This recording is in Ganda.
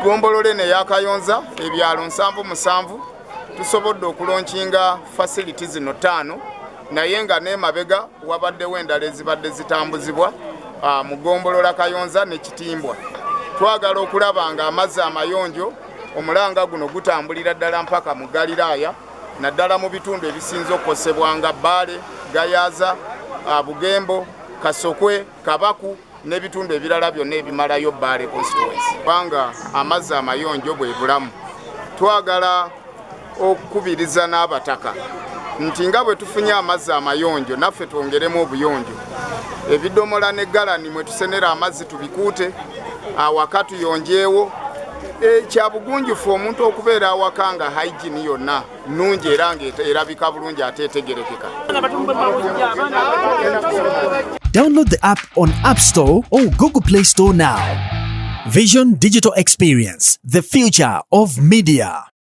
Gombolole ne ya Kayonza ebyalo 7 tusobodde okulonkinga facilities zino 5 naye nga n'emabega wabaddewo endala ezibadde zitambuzibwa mu Gombolola Kayonza ne Kitimbwa. Twagala okulaba nga amazzi amayonjo omulanga guno gutambulira ddala mpaka mu Galiraaya naddala mu bitundu ebisinza okukosebwa nga Bbale, Gayaza, Bugembo, Kasokwe, Kabaku n'ebitundu ebirala byonna ebimalayo Bbale constituency. Kubanga amazzi amayonjo bwe bulamu, twagala okukubiriza n'abataka nti nga bwe tufunye amazzi amayonjo naffe twongeremu obuyonjo. Ebidomola ne galani mwe tusenera amazzi tubikuute, awaka tuyonjeewo. Kya bugunjufu omuntu okubeera awaka nga hygiene yonna nnungi era ng'erabika bulungi ate etegerekeka. Download the app on App Store or Google Play Store now. Vision Digital Experience, the future of media.